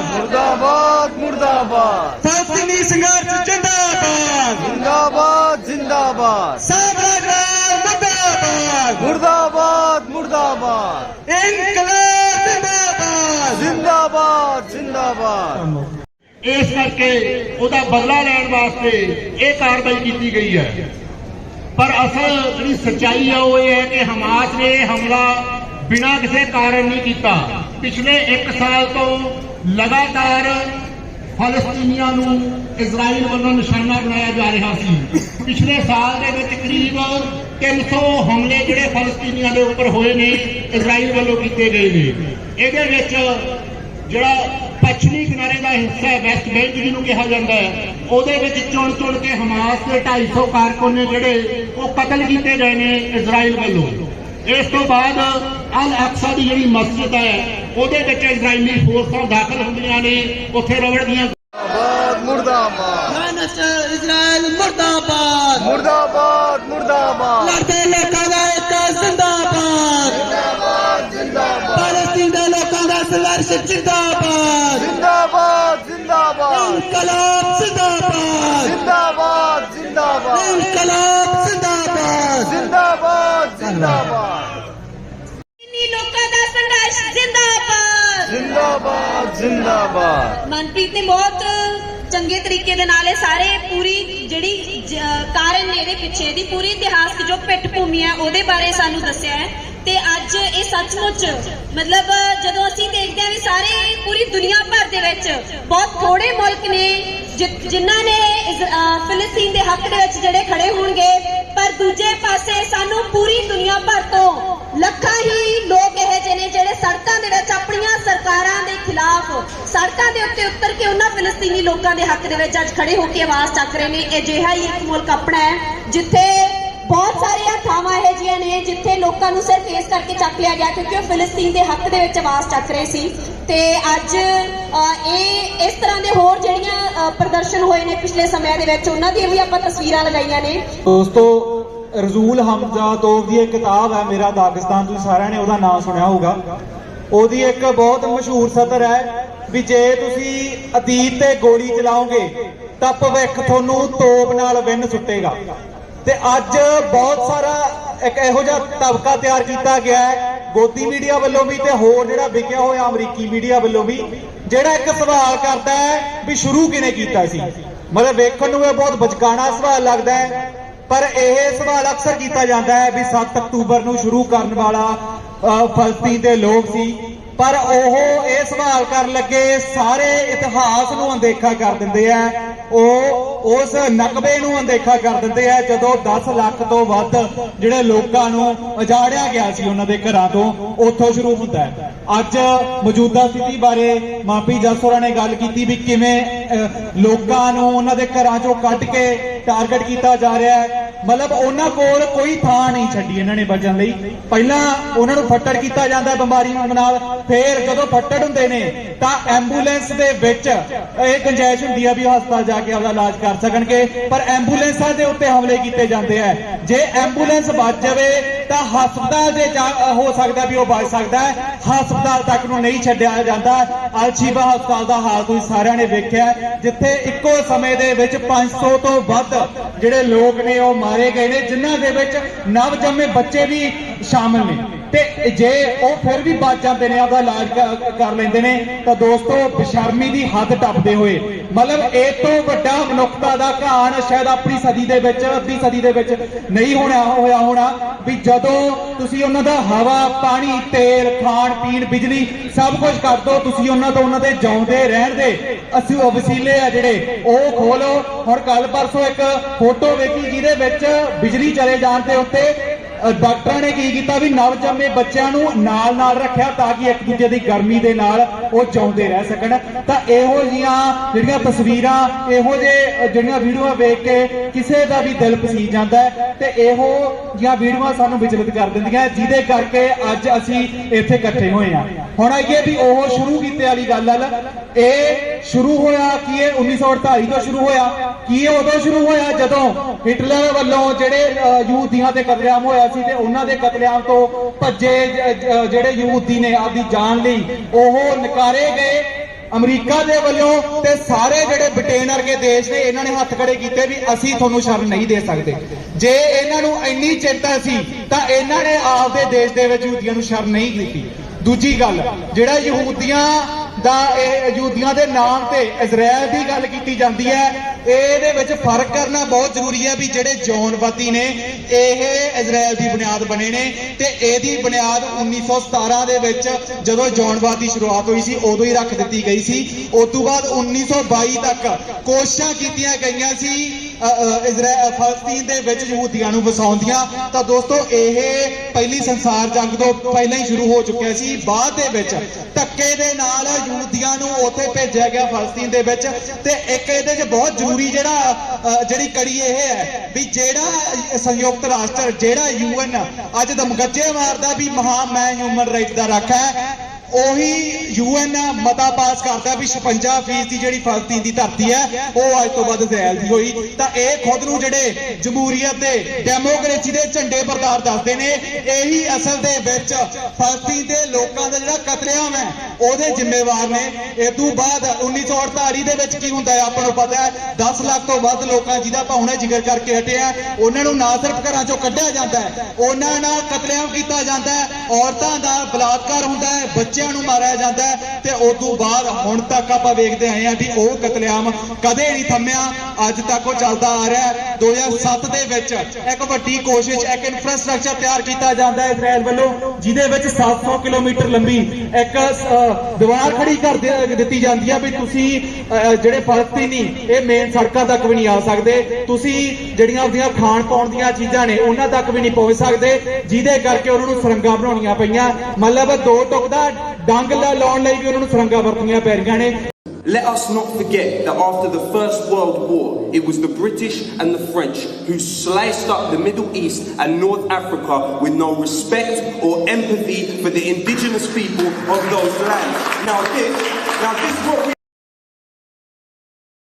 मुर्दाबाद मुर्दाबाद ਫਲਸਤੀਨੀ ਸੰਘਰਸ਼ ਜਿੰਦਾਬਾਦ, जिंदाबाद जिंदाबाद ਸਾਮਰਾਜਵਾਦ ਮੁਰਦਾਬਾਦ, मुर्दाबाद मुर्दाबाद ਇਨਕਲਾਬ ਜਿੰਦਾਬਾਦ। जिंदाबाद जिंदाबाद। ਇਸ ਕਰਕੇ ਉਹਦਾ ਬਦਲਾ ਲੈਣ ਵਾਸਤੇ ਇਹ ਕਾਰਵਾਈ ਕੀਤੀ ਗਈ ਹੈ। ਪਰ ਅਸਲ ਜਿਹੜੀ ਸੱਚਾਈ ਹੈ ਉਹ ਇਹ ਹੈ ਕਿ ਹਮਾਸ ਨੇ ਹਮਲਾ ਬਿਨਾਂ ਕਿਸੇ ਕਾਰਨ ਨਹੀਂ ਕੀਤਾ। ਪਿਛਲੇ 1 ਸਾਲ ਤੋਂ ਲਗਾਤਾਰ ਫਲਸਤੀਨੀਆਂ ਨੂੰ ਇਜ਼ਰਾਈਲ ਵੱਲੋਂ ਨਿਸ਼ਾਨਾ ਬਣਾਇਆ ਜਾ ਰਿਹਾ ਸੀ। ਪਿਛਲੇ ਸਾਲ ਦੇ ਵਿੱਚ ਕਰੀਬ 300 ਹਮਲੇ ਜਿਹੜੇ ਫਲਸਤੀਨੀਆਂ ਦੇ ਉੱਪਰ ਹੋਏ ਨੇ ਇਜ਼ਰਾਈਲ ਵੱਲੋਂ ਕੀਤੇ ਗਏ ਨੇ। ਇਹਦੇ ਵਿੱਚ ਜਿਹੜਾ ਪੱਛਮੀ ਕਿਨਾਰੇ ਦਾ ਹਿੱਸਾ ਹੈ, ਵੈਸਟ ਬੈਂਕ ਜਿਹਨੂੰ ਕਿਹਾ ਜਾਂਦਾ ਹੈ, ਉਹਦੇ ਵਿੱਚ ਚੁਣ ਕੇ ਹਮਾਸ ਦੇ 250 ਕਾਰਕੁਨ ਨੇ ਜਿਹੜੇ ਉਹ ਕਤਲ ਕੀਤੇ ਗਏ ਨੇ ਇਜ਼ਰਾਈਲ ਵੱਲੋਂ। ਇਸ ਤੋਂ ਬਾਅਦ ਅਲ ਅਕਸਾ ਦੀ ਜਿਹੜੀ ਮਸਜਿਦ ਹੈ ਉਹਦੇ ਵਿੱਚ ਇਜ਼ਰਾਈਲੀ ਫੋਰਸਾਂ ਦਾਖਲ ਹੁੰਦੀਆਂ ਨੇ, ਉੱਥੇ ਰਵੜਦੀਆਂ मुर्दाबाद इजराइल मुर्दाबाद मुर्दाबाद मुर्दाबाद लड़ते लोगों का एक जिंदाबाद जिंदाबाद फलस्तीन के लोगों का संघर्ष जिंदाबाद जिंदाबाद जिंदाबाद इनकलाब जिंदाबाद जिंदाबाद जिंदाबाद इनकलाब जिंदाबाद जिंदाबाद जिंदाबाद इन्हीं लोगों का संघर्ष जिंदाबाद जिंदाबाद जिंदाबाद। ਮਨਪ੍ਰੀਤ ਨੇ ਬਹੁਤ ਚੰਗੇ ਤਰੀਕੇ ਦੇ ਨਾਲ ਇਹ ਸਾਰੇ ਪੂਰੀ ਜਿਹੜੀ ਕਾਰਨ ਨੇ ਇਹਦੇ ਪਿੱਛੇ ਦੀ ਪੂਰੀ ਇਤਿਹਾਸਕ ਜੋ ਪਿੱਠ ਭੂਮੀ ਹੈ ਉਹਦੇ ਬਾਰੇ ਸਾਨੂੰ ਦੱਸਿਆ ਹੈ। ਤੇ ਅੱਜ ਇਹ ਸੱਚਮੁੱਚ ਮਤਲਬ ਜਦੋਂ ਅਸੀਂ ਦੇਖਦੇ ਹਾਂ ਵੀ ਸਾਰੇ ਪੂਰੀ ਦੁਨੀਆ ਭਰ ਦੇ ਵਿੱਚ ਬਹੁਤ ਥੋੜੇ ਮੁਲਕ ਨੇ ਜਿਨ੍ਹਾਂ ਨੇ ਫਿਲਸਤੀਨ ਦੇ ਹੱਕ ਦੇ ਵਿੱਚ ਜਿਹੜੇ ਖੜੇ ਹੋਣਗੇ, ਪਰ ਦੂਜੇ ਪਾਸੇ ਸਾਨੂੰ ਪੂਰੀ ਦੁਨੀਆ ਭਰ ਤੋਂ ਲੱਖਾਂ ਹੀ ਲੋਕ ਇਹੋ ਜਿਹੇ ਨੇ ਜਿਹੜੇ ਸੜਕਾਂ ਦੇ ਵਿੱਚ ਆਪਣੀਆਂ ਸਰਕਾਰਾਂ ਦੇ ਖਿਲਾਫ ਸੜਕਾਂ ਦੇ ਉੱਤੇ ਉਤਰ ਕੇ ਉਹਨਾਂ ਫਿਲਸਤੀਨੀ ਲੋਕਾਂ ਦੇ ਹੱਕ ਦੇ ਵਿੱਚ ਅੱਜ ਖੜੇ ਹੋ ਕੇ ਆਵਾਜ਼ ਚੱਕ ਰਹੇ ਨੇ। ਅਜਿਹਾ ਹੀ ਇੱਕ ਮੁਲਕ ਆਪਣਾ ਹੈ ਜਿੱਥੇ ਬਹੁਤ ਸਾਰੀਆਂ ਥਾਵਾਂ ਇਹੋ ਜਿਹੀਆਂ ਨੇ ਜਿੱਥੇ ਲੋਕਾਂ ਨੂੰ ਸਿਰਫ ਇਸ ਕਰਕੇ ਚੱਕ ਲਿਆ ਗਿਆ ਕਿਉਂਕਿ ਉਹ ਫਿਲਸਤੀਨ ਦੇ ਹੱਕ ਦੇ ਵਿੱਚ ਆਵਾਜ਼ ਚੱਕ ਰਹੇ ਸੀ। ਤੇ ਅੱਜ ਇਹ ਇਸ ਤਰ੍ਹਾਂ ਦੇ ਹੋਰ ਜਿਹੜੀਆਂ ਪ੍ਰਦਰਸ਼ਨ ਹੋਏ ਨੇ ਪਿਛਲੇ ਸਮਿਆਂ ਦੇ ਵਿੱਚ ਉਹਨਾਂ ਦੀਆਂ ਵੀ ਆਪਾਂ ਤਸਵੀਰਾਂ ਲਗਾਈਆਂ ਨੇ। ਦੋਸਤੋ, ਰਜ਼ੂਲ ਹਮਜ਼ਾ ਤੋਬ ਦੀ ਇੱਕ ਕਿਤਾਬ ਹੈ ਮੇਰਾ ਦਾਗਿਸਤਾਨ, ਤੁਸੀਂ ਸਾਰਿਆਂ ਨੇ ਉਹਦਾ ਨਾਮ ਸੁਣਿਆ ਹੋਊਗਾ। ਉਹਦੀ ਇੱਕ ਬਹੁਤ ਮਸ਼ਹੂਰ ਸਤਰ ਹੈ ਵੀ ਜੇ ਤੁਸੀਂ ਅਤੀਤ ਤੇ ਗੋਲੀ ਚਲਾਓਗੇ ਤਾਂ ਭਵਿੱਖ ਤੁਹਾਨੂੰ ਤੋਪ ਨਾਲ ਵਿੰਨ ਸੁੱਟੇਗਾ। ਤੇ ਅੱਜ ਬਹੁਤ ਸਾਰਾ ਇੱਕ ਇਹੋ ਜਿਹਾ ਤਬਕਾ ਤਿਆਰ ਕੀਤਾ ਗਿਆ ਹੈ ਗੋਦੀ ਮੀਡੀਆ ਵੱਲੋਂ ਵੀ ਤੇ ਹੋਰ ਜਿਹੜਾ ਵਿਕਿਆ ਹੋਇਆ ਅਮਰੀਕੀ ਮੀਡੀਆ ਵੱਲੋਂ ਵੀ, ਜਿਹੜਾ ਇੱਕ ਸਵਾਲ ਕਰਦਾ ਹੈ ਵੀ ਸ਼ੁਰੂ ਕਿਹਨੇ ਕੀਤਾ ਸੀ। ਮਤਲਬ ਵੇਖਣ ਨੂੰ ਇਹ ਬਹੁਤ ਬਚਕਾਨਾ ਸਵਾਲ ਲੱਗਦਾ ਹੈ, ਪਰ ਇਹ ਸਵਾਲ ਅਕਸਰ ਕੀਤਾ ਜਾਂਦਾ ਹੈ ਵੀ 7 ਅਕਤੂਬਰ ਨੂੰ ਸ਼ੁਰੂ ਕਰਨ ਵਾਲਾ ਫਲਸਤੀਨ ਦੇ ਲੋਕ ਸੀ। ਪਰ ਉਹ ਇਹ ਸਵਾਲ ਕਰਨ ਲੱਗੇ ਸਾਰੇ ਇਤਿਹਾਸ ਨੂੰ ਅਣਦੇਖਾ ਕਰ ਦਿੰਦੇ ਆ, ਉਹ ਉਸ ਨਕਬੇ ਨੂੰ ਅਣਦੇਖਾ ਕਰ ਦਿੰਦੇ ਆ ਜਦੋਂ 10 ਲੱਖ ਤੋਂ ਵੱਧ ਜਿਹੜੇ ਲੋਕਾਂ ਨੂੰ ਉਜਾੜਿਆ ਗਿਆ ਸੀ ਉਹਨਾਂ ਦੇ ਘਰਾਂ ਤੋਂ, ਉੱਥੋਂ ਸ਼ੁਰੂ ਹੁੰਦਾ ਹੈ। ਅੱਜ ਮੌਜੂਦਾ ਸਥਿਤੀ ਬਾਰੇ ਮਾਪੀ ਜਸੋਰਾ ਨੇ ਗੱਲ ਕੀਤੀ ਵੀ ਕਿਵੇਂ ਲੋਕਾਂ ਨੂੰ ਉਹਨਾਂ ਦੇ ਘਰਾਂ ਚੋਂ ਕੱਢ ਕੇ ਟਾਰਗੇਟ ਕੀਤਾ ਜਾ ਰਿਹਾ ਹੈ। ਮਤਲਬ ਉਹਨਾਂ ਕੋਲ ਕੋਈ ਥਾਂ ਨਹੀਂ ਛੱਡੀ ਇਹਨਾਂ ਨੇ ਬਚਣ ਲਈ। ਪਹਿਲਾਂ ਉਹਨਾਂ ਨੂੰ ਫੱਟੜ ਕੀਤਾ ਜਾਂਦਾ ਬਿਮਾਰੀ ਨਾਲ, ਫਿਰ ਜਦੋਂ ਫੱਟੜ ਹੁੰਦੇ ਨੇ ਤਾਂ ਐਂਬੂਲੈਂਸ ਦੇ ਵਿੱਚ ਇਹ ਗੁੰਜਾਇਸ਼ ਹੁੰਦੀ ਆ ਵੀ ਹਸਪਤਾਲ ਜਾ ਕੇ ਆਪਦਾ ਇਲਾਜ ਕਰ ਸਕਣਗੇ, ਪਰ ਐਂਬੂਲੈਂਸਾਂ ਦੇ ਉੱਤੇ ਹਮਲੇ ਕੀਤੇ ਜਾਂਦੇ ਆ। ਜੇ ਐਂਬੂਲੈਂਸ ਬਚ ਜਾਵੇ ਤਾਂ ਹਸਪਤਾਲ ਦੇ ਹੋ ਸਕਦਾ ਵੀ ਉਹ ਬਚ ਸਕਦਾ ਹੈ, ਹਸਪਤਾਲ ਤੱਕ ਨੂੰ ਨਹੀਂ ਛੱਡਿਆ ਜਾਂਦਾ। ਅਲ-ਸ਼ਿਫਾ ਹਸਪਤਾਲ ਦਾ ਹਾਲ ਤੁਸੀਂ ਸਾਰਿਆਂ ਨੇ ਵੇਖਿਆ, ਜਿੱਥੇ ਇੱਕੋ ਸਮੇਂ ਦੇ ਵਿੱਚ 500 ਤੋਂ ਵੱਧ ਜਿਹੜੇ ਲੋਕ ਨੇ ਉਹ ਮਾਰੇ ਗਏ ਨੇ, ਜਿਨ੍ਹਾਂ ਦੇ ਵਿੱਚ ਨਵ ਜੰਮੇ ਬੱਚੇ ਵੀ ਸ਼ਾਮਲ ਨੇ। ਤੇ ਜੇ ਉਹ ਫਿਰ ਵੀ ਬਚ ਜਾਂਦੇ ਨੇ, ਆਪਦਾ ਇਲਾਜ ਕਰ ਲੈਂਦੇ ਨੇ, ਤਾਂ ਦੋਸਤੋ ਬੇਸ਼ਰਮੀ ਦੀ ਹੱਦ ਟੱਪਦੇ ਹੋਏ ਮਤਲਬ ਇਹ ਤੋਂ ਵੱਡਾ ਮਨੁੱਖਤਾ ਦਾ ਘਾਣ ਸ਼ਾਇਦ ਆਪਣੀ ਸਦੀ ਦੇ ਵਿੱਚ, ਅੱਧੀ ਸਦੀ ਦੇ ਵਿੱਚ ਨਹੀਂ ਹੋਇਆ ਹੋਣਾ ਵੀ ਜਦੋਂ ਤੁਸੀਂ ਉਹਨਾਂ ਦਾ ਹਵਾ, ਪਾਣੀ, ਤੇਲ, ਖਾਣ ਪੀਣ, ਬਿਜਲੀ ਸਭ ਕੁਝ ਕਰ ਦੋ, ਤੁਸੀਂ ਉਹਨਾਂ ਤੋਂ ਉਹਨਾਂ ਦੇ ਜਿਉਂਦੇ ਰਹਿਣ ਦੇ ਅਸੀਂ ਵਸੀਲੇ ਆ ਜਿਹੜੇ ਉਹ ਖੋਲੋ। ਹੁਣ ਕੱਲ ਪਰਸੋਂ ਇੱਕ ਫੋਟੋ ਵੇਖੀ ਜਿਹਦੇ ਵਿੱਚ ਬਿਜਲੀ ਚਲੇ ਜਾਣ ਦੇ ਉੱਤੇ ਡਾਕਟਰਾਂ ਨੇ ਕੀ ਕੀਤਾ ਵੀ ਨਵ ਜੰਮੇ ਬੱਚਿਆਂ ਨੂੰ ਨਾਲ ਰੱਖਿਆ ਤਾਂ ਕਿ ਇੱਕ ਦੂਜੇ ਦੀ ਗਰਮੀ ਦੇ ਨਾਲ ਉਹ ਜਿਉਂਦੇ ਰਹਿ ਸਕਣ। ਤਾਂ ਇਹੋ ਜਿਹੀਆਂ ਜਿਹੜੀਆਂ ਤਸਵੀਰਾਂ, ਇਹੋ ਜਿਹੇ ਜਿਹੜੀਆਂ ਵੀਡੀਓਆਂ ਵੇਖ ਕੇ ਕਿਸੇ ਦਾ ਵੀ ਦਿਲ ਪਸੀਜ ਜਾਂਦਾ ਹੈ ਤੇ ਇਹੋ ਜਿਹੀਆਂ ਵੀਡੀਓਆਂ ਸਾਨੂੰ ਵਿਚਲਿਤ ਕਰ ਦਿੰਦੀਆਂ, ਜਿਹਦੇ ਕਰਕੇ ਅੱਜ ਅਸੀਂ ਇੱਥੇ ਇਕੱਠੇ ਹੋਏ ਹਾਂ। ਹੁਣ ਆਈਏ ਵੀ ਉਹ ਸ਼ੁਰੂ ਕੀਤੇ ਵਾਲੀ ਗੱਲ ਇਹ ਸ਼ੁਰੂ ਹੋਇਆ ਕੀ ਇਹ 1948 ਤੋਂ ਸ਼ੁਰੂ ਹੋਇਆ ਕੀ ਇਹ ਉਦੋਂ ਸ਼ੁਰੂ ਹੋਇਆ ਜਦੋਂ ਹਿਟਲਰ ਵੱਲੋਂ ਜਿਹੜੇ ਯਹੂਦੀਆਂ ਤੇ ਕਤਲੇਆਮ ਹੋਇਆ ਸੀ ਤੇ ਉਹਨਾਂ ਦੇ ਕਤਲੇਆਮ ਤੋਂ ਭੱਜੇ ਜਿਹੜੇ ਯਹੂਦੀ ਨੇ ਆਪਦੀ ਜਾਨ ਲਈ ਉਹ ਨਕਾਰੇ ਗਏ ਅਮਰੀਕਾ ਦੇ ਵੱਲੋਂ, ਤੇ ਸਾਰੇ ਜਿਹੜੇ ਬ੍ਰਿਟੇਨ ਵਰਗੇ ਦੇਸ਼ ਨੇ ਇਹਨਾਂ ਨੇ ਹੱਥ ਖੜੇ ਕੀਤੇ ਵੀ ਅਸੀਂ ਤੁਹਾਨੂੰ ਸ਼ਰਨ ਨਹੀਂ ਦੇ ਸਕਦੇ। ਜੇ ਇਹਨਾਂ ਨੂੰ ਇੰਨੀ ਚਿੰਤਾ ਸੀ ਤਾਂ ਇਹਨਾਂ ਨੇ ਆਪਦੇ ਦੇਸ਼ ਦੇ ਵਿੱਚ ਯਹੂਦੀਆਂ ਨੂੰ ਸ਼ਰਨ ਨਹੀਂ ਕੀਤੀ। ਦੂਜੀ ਗੱਲ, ਜਿਹੜਾ ਯਹੂਦੀਆਂ ਦਾ ਇਹ ਯਹੂਦੀਆਂ ਦੇ ਨਾਮ ਤੇ ਇਜ਼ਰਾਈਲ ਦੀ ਗੱਲ ਕੀਤੀ ਜਾਂਦੀ ਹੈ। ਇਹਦੇ ਵਿੱਚ ਫਰਕ ਕਰਨਾ ਬਹੁਤ ਜ਼ਰੂਰੀ ਹੈ ਵੀ ਜਿਹੜੇ ਜੌਨਵਾਦੀ ਨੇ ਇਹ ਇਜ਼ਰਾਈਲ ਦੀ ਬੁਨਿਆਦ ਬਣੇ ਨੇ ਤੇ ਇਹਦੀ ਬੁਨਿਆਦ 1917 ਦੇ ਵਿੱਚ ਜਦੋਂ ਜੌਨਵਾਦ ਦੀ ਸ਼ੁਰੂਆਤ ਹੋਈ ਸੀ ਉਦੋਂ ਹੀ ਰੱਖ ਦਿੱਤੀ ਗਈ ਸੀ। ਉਸ ਤੋਂ ਬਾਅਦ 1922 ਤੱਕ ਕੋਸ਼ਿਸ਼ਾਂ ਕੀਤੀਆਂ ਗਈਆਂ ਸੀ ਫਲਸਤੀਨ ਦੇ ਵਿੱਚ ਯਹੂਦੀਆਂ ਨੂੰ ਵਸਾਉਣ ਦੀਆਂ। ਤਾਂ ਦੋਸਤੋ ਇਹ ਪਹਿਲੀ ਸੰਸਾਰ ਜੰਗ ਤੋਂ ਪਹਿਲਾਂ ਹੀ ਸ਼ੁਰੂ ਹੋ ਚੁੱਕਿਆ ਸੀ। ਬਾਅਦ ਦੇ ਵਿੱਚ ਧੱਕੇ ਦੇ ਨਾਲ ਯਹੂਦੀਆਂ ਨੂੰ ਉੱਥੇ ਭੇਜਿਆ ਗਿਆ ਫਲਸਤੀਨ ਦੇ ਵਿੱਚ। ਤੇ ਇੱਕ ਇਹਦੇ 'ਚ ਬਹੁਤ ਜ਼ਰੂਰੀ ਜਿਹੜੀ ਕੜੀ ਇਹ ਹੈ ਵੀ ਜਿਹੜਾ ਸੰਯੁਕਤ ਰਾਸ਼ਟਰ ਜਿਹੜਾ UN ਅੱਜ ਦਮਗੱਜੇ ਮਾਰਦਾ ਵੀ ਮੈਂ ਹਿਊਮਨ ਰਾਈਟ ਦਾ ਰਾਖਾ ਹੈ, ਉਹੀ UN ਮਤਾ ਪਾਸ ਕਰਦਾ ਵੀ 56% ਦੀ ਜਿਹੜੀ ਫਲਸਤੀਨ ਦੀ ਧਰਤੀ ਹੈ ਉਹ ਅੱਜ ਤੋਂ ਬਾਅਦ ਇਜ਼ਰਾਈਲ ਦੀ ਹੋਈ। ਤਾਂ ਇਹ ਖੁਦ ਨੂੰ ਜਿਹੜੇ ਜਮਹੂਰੀਅਤ ਦੇ ਡੈਮੋਕ੍ਰੇਸੀ ਦੇ ਝੰਡੇ ਬਰਦਾਰ ਦੱਸਦੇ ਨੇ, ਇਹੀ ਅਸਲ ਦੇ ਵਿੱਚ ਫਲਸਤੀਨ ਦੇ ਲੋਕਾਂ ਦਾ ਜਿਹੜਾ ਕਤਲੇਆਮ ਹੈ ਉਹਦੇ ਜ਼ਿੰਮੇਵਾਰ ਨੇ। ਇਸ ਤੋਂ ਬਾਅਦ 1948 ਦੇ ਵਿੱਚ ਕੀ ਹੁੰਦਾ ਹੈ ਆਪਾਂ ਨੂੰ ਪਤਾ ਹੈ, 10 ਲੱਖ ਤੋਂ ਵੱਧ ਲੋਕਾਂ ਜਿਹਦਾ ਆਪਾਂ ਹੁਣੇ ਜ਼ਿਕਰ ਕਰਕੇ ਹਟੇ ਆ, ਉਹਨਾਂ ਨੂੰ ਨਾ ਸਿਰਫ ਘਰਾਂ ਚੋਂ ਕੱਢਿਆ ਜਾਂਦਾ ਹੈ, ਉਹਨਾਂ ਨਾਲ ਕਤਲੇਆਮ ਕੀਤਾ ਜਾਂਦਾ ਹੈ, ਔਰਤਾਂ ਦਾ ਬਲਾਤਕਾਰ ਹੁੰਦਾ ਹੈ, ਬੱਚਿਆਂ ਨੂੰ ਮਾਰਿਆ ਜਾਂਦਾ ਹੈ। ਤੇ ਉਸ ਤੋਂ ਬਾਅਦ ਹੁਣ ਤੱਕ ਆਪਾਂ ਵੇਖਦੇ ਆਏ ਆ ਵੀ ਉਹ ਕਤਲੇਆਮ ਕਦੇ ਨਹੀਂ ਥੰਮਿਆ, ਅੱਜ ਤੱਕ ਉਹ ਚੱਲਦਾ ਆ ਰਿਹਾ ਹੈ। 2007 ਦੇ ਵਿੱਚ ਇੱਕ ਵੱਡੀ ਕੋਸ਼ਿਸ਼, ਇੱਕ ਇਨਫਰਾਸਟ੍ਰਕਚਰ ਤਿਆਰ ਕੀਤਾ ਜਾਂਦਾ ਹੈ ਇਜ਼ਰਾਈਲ ਵੱਲੋਂ, ਜਿਹਦੇ ਵਿੱਚ 700 ਕਿਲੋਮੀਟਰ ਲੰਬੀ ਇੱਕ ਦੀਵਾਰ ਖੜੀ ਕਰ ਦਿੱਤੀ ਜਾਂਦੀ ਹੈ ਵੀ ਤੁਸੀਂ ਜਿਹੜੇ ਫਲਸਤੀਨੀ ਇਹ ਮੇਨ ਸੜਕਾਂ ਤੱਕ ਵੀ ਨਹੀਂ ਆ ਸਕਦੇ, ਤੁਸੀਂ ਜਿਹੜੀਆਂ ਆਪਣੀਆਂ ਖਾਣ ਪਾਉਣ ਦੀਆਂ ਚੀਜ਼ਾਂ ਨੇ ਉਹਨਾਂ ਤੱਕ ਵੀ ਨਹੀਂ ਪਹੁੰਚ ਸਕਦੇ, ਜਿਹਦੇ ਕਰਕੇ ਉਹਨਾਂ ਨੂੰ ਸੁਰੰਗਾਂ ਬਣਾਉਣੀਆਂ ਪਈਆਂ। ਮਤਲਬ ਦੋ ਟੁਕ ਦਾ ਡੰਗ ਲਾਉਣ ਲਈ ਵੀ ਉਹਨਾਂ ਨੂੰ ਸੁਰੰਗਾਂ ਵਰਤਣੀਆਂ ਪੈ ਰਹੀਆਂ ਨੇ। Let us not forget that after the First World War, it was the British and the French who sliced up the Middle East and North Africa with no respect or empathy for the indigenous people of those lands. Now this is what we